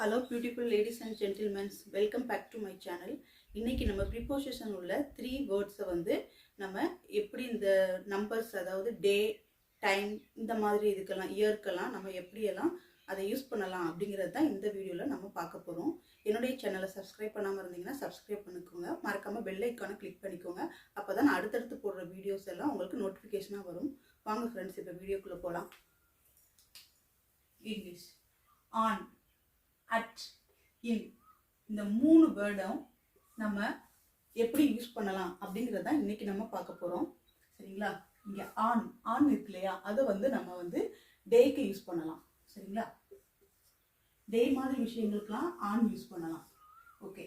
Hello beautiful ladies and gentlemen, welcome back to my channel. இன்னைக்கு நம்ம preposition உள்ள 3 words வந்து நம்ம எப்படி இந்த numbers அதாவது day, time இந்த மாதிரி இதுக்கெல்லாம் இயர்க்கெல்லாம் நம்ம எப்படி எல்லாம் அதை யூஸ் பண்ணலாம் அப்படிங்கறது தான் இந்த வீடியோல நம்ம பார்க்க போறோம். என்னோட சேனலை subscribe பண்ணாம இருந்தீங்கன்னா subscribe பண்ணிக்கோங்க. மறக்காம bell icon-ஐ click பண்ணிக்கோங்க. அப்பதான் அடுத்தடுத்து போடுற வீடியோஸ் எல்லாம் உங்களுக்கு நோட்டிஃபிகேஷனா வரும். வாங்க फ्रेंड्स இப்போ வீடியோக்குள்ள போலாம். English on, at, in இந்த மூணு வேர்டும் நம்ம எப்படி யூஸ் பண்ணலாம் அப்படிங்கறத இன்னைக்கு நம்ம பார்க்க போறோம். சரிங்களா? இங்க on இருக்கு இல்லையா, அதை வந்து நம்ம வந்து டேக்கு யூஸ் பண்ணலாம். சரிங்களா? டே மாதிரி விஷயங்களுக்குலாம் on யூஸ் பண்ணலாம். ஓகே.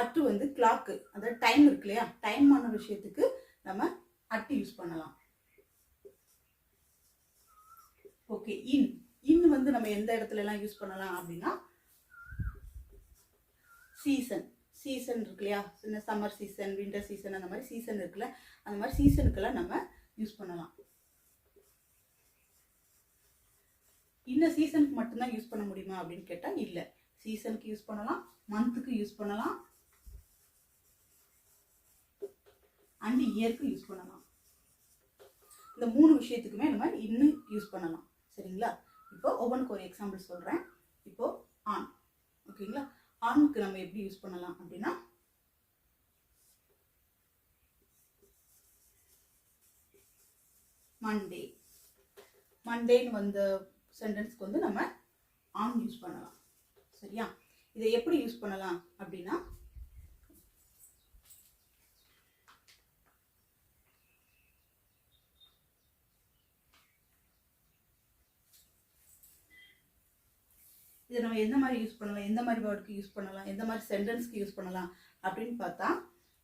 at வந்து clock, அதாவது டைம் இருக்கு இல்லையா, டைம் ஆன விஷயத்துக்கு நம்ம at யூஸ் பண்ணலாம். ஓகே. in வந்து நம்ம எந்த இடத்துல எல்லாம் யூஸ் பண்ணலாம் அப்படின்னா சீசன் இருக்கு இல்லையா, சம்மர் சீசன், விண்டர் சீசன், அந்த மாதிரி சீசன் இருக்குல்ல, அந்த மாதிரி சீசனுக்கெல்லாம் நம்ம யூஸ் பண்ணலாம். இந்த சீசனுக்கு மட்டும்தான் யூஸ் பண்ண முடியுமா அப்படின்னு கேட்டா இல்ல. சீசனுக்கு யூஸ் பண்ணலாம், மந்த்துக்கு யூஸ் பண்ணலாம், அண்ட் இயருக்கு யூஸ் பண்ணலாம். இந்த மூணு விஷயத்துக்குமே நம்ம இன்னும் யூஸ் பண்ணலாம். சரிங்களா? இப்போ ஒவ்வொன்றுக்கு ஒரு எக்ஸாம்பிள் சொல்றேன். இப்போ ஆன், ஓகேங்களா? ஆனுக்கு நம்ம எப்படி யூஸ் பண்ணலாம் அப்படின்னா மண்டேன்னு வந்த சென்டென்ஸ்க்கு வந்து நம்ம ஆன் யூஸ் பண்ணலாம். சரியா? இதை எப்படி யூஸ் பண்ணலாம் அப்படின்னா இதை நம்ம எந்த மாதிரி யூஸ் பண்ணலாம், எந்த மாதிரி வேர்டுக்கு யூஸ் பண்ணலாம், எந்த மாதிரி சென்டென்ஸ்க்கு யூஸ் பண்ணலாம் அப்படின்னு பார்த்தா,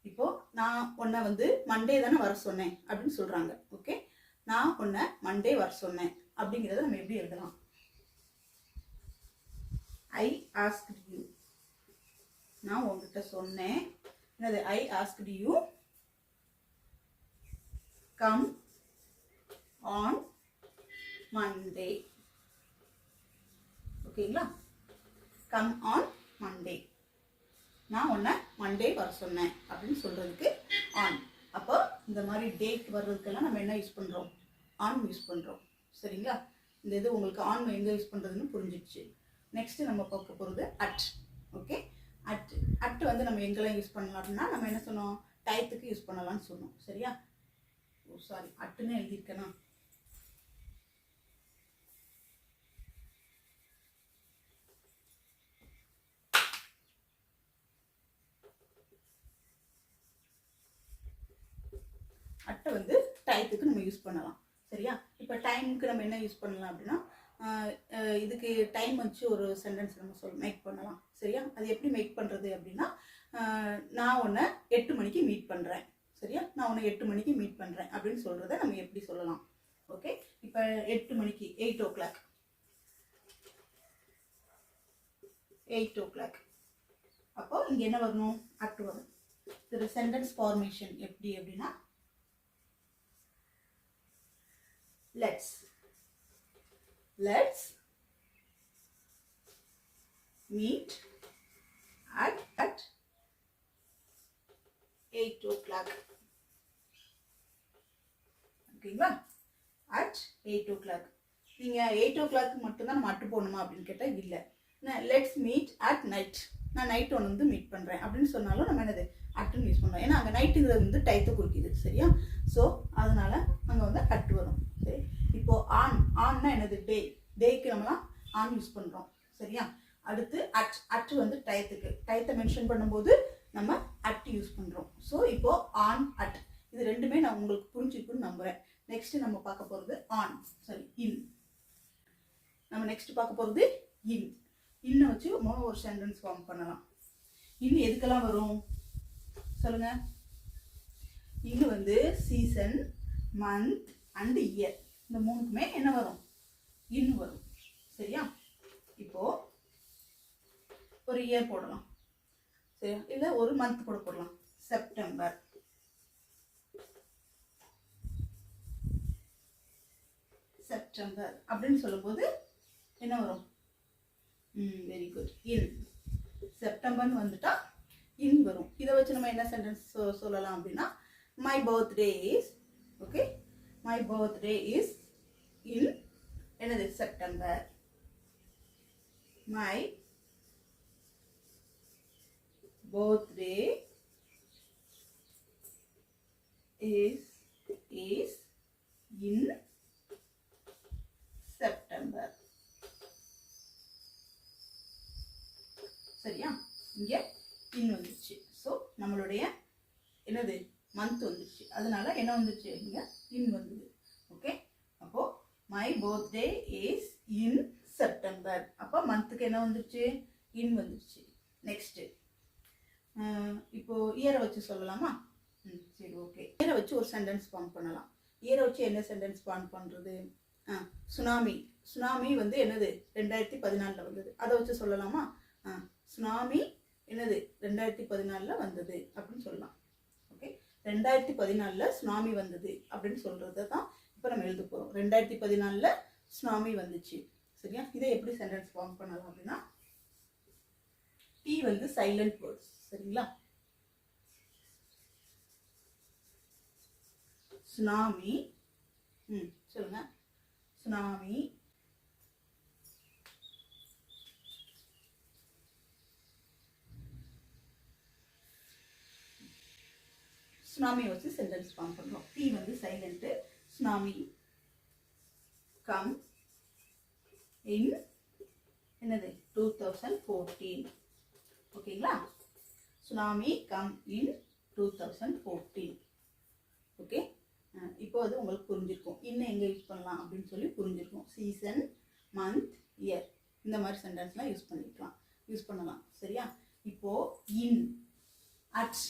இப்போ நான் உன்னை வந்து மண்டே தானே வர சொன்னேன் அப்படின்னு சொல்றாங்க. ஓகே, நான் உன்னை மண்டே வர சொன்னேன் அப்படிங்கிறத நம்ம எப்படி எழுதலாம்? ஐ ஆஸ்க்ட் யூ, நான் உங்ககிட்ட சொன்னேன். என்னது? I asked you come on Monday. ஓகேங்களா? கம் ஆன் மண்டே, நான் உன்னை மண்டே வர சொன்னேன் அப்படின்னு சொல்றதுக்கு ஆன். அப்போ இந்த மாதிரி டேட் வர்றதுக்கெல்லாம் நம்ம என்ன யூஸ் பண்றோம்? ஆன் யூஸ் பண்றோம். சரிங்களா? இந்த இது உங்களுக்கு ஆன் எங்க யூஸ் பண்றதுன்னு புரிஞ்சிடுச்சு. நெக்ஸ்ட் நம்ம பார்க்க போறது அட். ஓகே. அட் வந்து நம்ம எங்கெல்லாம் யூஸ் பண்ணலாம் அப்படின்னா, நம்ம என்ன சொன்னோம்? டயத்துக்கு யூஸ் பண்ணலாம்னு சொன்னோம். சரியா? ஓ சாரி, அட்டுன்னு எழுதியிருக்கேனா? அட்டை வந்து டைத்துக்கு நம்ம யூஸ் பண்ணலாம். சரியா? இப்போ டைமுக்கு நம்ம என்ன யூஸ் பண்ணலாம் அப்படின்னா, இதுக்கு டைம் வச்சு ஒரு சென்டென்ஸ் நம்ம மேக் பண்ணலாம். சரியா? அது எப்படி மேக் பண்ணுறது அப்படின்னா, நான் உன்னை 8 மணிக்கு மீட் பண்ணுறேன். சரியா? நான் உன்னை 8 மணிக்கு மீட் பண்ணுறேன் அப்படின்னு சொல்கிறத நம்ம எப்படி சொல்லலாம்? ஓகே. இப்போ 8 மணிக்கு 8 o'clock. 8 o'clock. அப்போ இங்கே என்ன வரணும்? அட் வரும். இது சென்டென்ஸ் ஃபார்மேஷன் எப்படி அப்படின்னா, let's meet at 8 o'clock. ஓகேங்களா? at 8 o'clock. நீங்க 8 o'clock மட்டும் தான் நம்ம அட்டு போகணுமா அப்படின்னு கேட்டா இல்ல. let's meet at night. நான் நைட் ஒன்று வந்து மீட் பண்றேன் அப்படின்னு சொன்னாலும் நம்ம என்னது? அட்டுன்னு யூஸ் பண்ணலாம். ஏன்னா அங்கே நைட்டுங்கிறது வந்து டைத்தை குறிக்குது. சரியா? ஸோ அதனால அங்கே வந்து அட்டு வரும். சரி, இப்போ ஆன்னா என்னது? டேக்கு நம்மலாம் ஆன் யூஸ் பண்றோம். சரியா? அடுத்து அட் வந்து டயத்தை மென்ஷன் பண்ணும்போது நம்ம அட் யூஸ் பண்றோம். ஸோ இப்போ ஆன், அட் இது ரெண்டுமே நான் உங்களுக்கு புரிஞ்சுக்குன்னு நம்புறேன். நெக்ஸ்ட் நம்ம பார்க்க போறது இன். நம்ம நெக்ஸ்ட் பார்க்க போறது இன்ன வச்சு ஒரு சென்டென்ஸ் ஃபார்ம் பண்ணலாம். இன் எதுக்கெல்லாம் வரும் சொல்லுங்க? இங்க வந்து சீசன், மந்த் அண்ட் இயர், இந்த மூணுக்குமே என்ன வரும்? இன் வரும். சரியா? இப்போ ஒரு இயர் போடலாம். சரியா? இல்ல ஒரு மந்த் கூட போடலாம். செப்டம்பர் அப்படின்னு சொல்லும்போது என்ன வரும்? Very good. இன் செப்டம்பர்னு வந்துட்டா இன் வரும். இதை வச்சு நம்ம என்ன சென்டென்ஸ் சொல்லலாம் அப்படின்னா my birthday is okay my birthday is in என்னது September. My birthday is in September. சரியா? இங்க இன் வந்துச்சு. ஸோ நம்மளுடைய என்னது மந்த் வந்துச்சு, அதனால என்ன வந்துச்சு இங்க இன் வந்தது. ஓகே, அப்போ my birthday is in September. அப்போ மந்த்துக்கு என்ன வந்துச்சு இன் வந்துச்சு. நெக்ஸ்ட் இப்போ இயரை வச்சு சொல்லலாமா? சரி ஓகே. இயரை வச்சு ஒரு சென்டென்ஸ் ஃபார்ம் பண்ணலாம். இயரை வச்சு என்ன சென்டென்ஸ் ஃபார்ம் பண்ணுறது? சுனாமி. சுனாமி வந்து என்னது 2014 வந்தது, அதை வச்சு சொல்லலாமா? சுனாமி என்னது 2014 வந்தது அப்படின்னு சொல்லலாம். ஓகே, 2014 சுனாமி வந்தது அப்படின்னு சொல்கிறத தான் இப்போ நம்ம எழுத போகிறோம். 2014 சுனாமி வந்துச்சு. சரியா? இதை எப்படி சென்டென்ஸ் ஃபார்ம் பண்ணலாம் அப்படின்னா டி வந்து சைலண்ட் வேர்ட்ஸ். சரிங்களா? சுனாமி. சொல்லுங்க. சுனாமி சுனாமி வச்சு சென்டென்ஸ் ஃபார்ம் பண்ணுறோம். டி வந்து சைலண்ட்டு. சுனாமி கம் இன் என்னது 2014. ஓகேங்களா? Tsunami come in 2014. ஓகே, இப்போ அது உங்களுக்கு புரிஞ்சிருக்கும். இன்னும் எங்கே யூஸ் பண்ணலாம் அப்படின்னு சொல்லி புரிஞ்சிருக்கும். சீசன், மந்த், இயர் இந்த மாதிரி சென்டென்ஸ்லாம் யூஸ் பண்ணலாம். சரியா? இப்போ இன், அட்,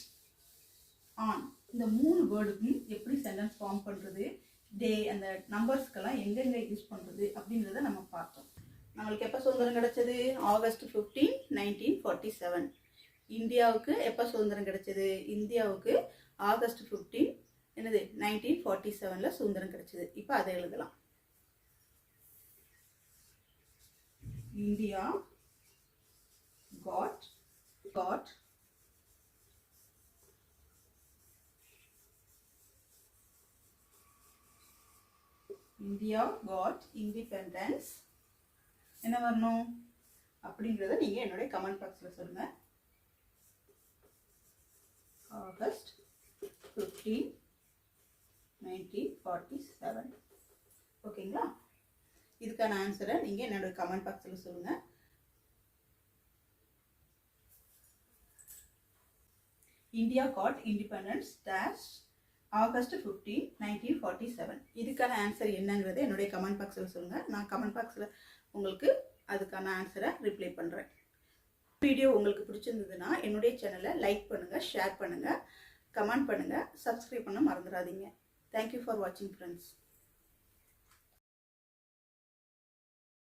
ஆன் இந்த 3 வேர்டுக்கும் எப்படி சென்டென்ஸ் ஃபார்ம் பண்ணுறது, டே அந்த நம்பர்ஸ்க்கெல்லாம் எங்கெங்கே யூஸ் பண்ணுறது அப்படின்றத நம்ம பார்த்தோம். நம்மளுக்கு எப்போ சுதந்திரம் கிடைச்சது? ஆகஸ்ட் 15, 1947. இந்தியாவுக்கு எப்போ சுதந்திரம் கிடைச்சது? இந்தியாவுக்கு ஆகஸ்ட் 15 என்னது 1947 சுதந்திரம் கிடைச்சது. இப்போ அதை எழுதலாம். India got India got independence என்ன வரணும் அப்படிங்கிறத நீங்கள் என்னுடைய கமெண்ட் பாக்ஸில் சொல்லுங்கள். ஆகஸ்ட் 15, 1947. ஓகேங்களா? இதுக்கான ஆன்சரை நீங்கள் என்னோட கமெண்ட் பாக்ஸில் சொல்லுங்கள். India God independence dash August 15, 1947. இதுக்கான ஆன்சர் என்னங்கிறத என்னுடைய கமெண்ட் பாக்ஸில் சொல்லுங்கள். நான் கமெண்ட் பாக்ஸில் உங்களுக்கு அதுக்கான ஆன்சரை ரிப்ளை பண்ணுறேன். வீடியோ உங்களுக்கு பிடிச்சிருந்ததுன்னா என்னுடைய சேனலை லைக் பண்ணுங்கள், ஷேர் பண்ணுங்கள், கமெண்ட் பண்ணுங்கள், சப்ஸ்கிரைப் பண்ண மறந்துடாதீங்க. தேங்க்யூ ஃபார் வாட்சிங் ஃப்ரெண்ட்ஸ்.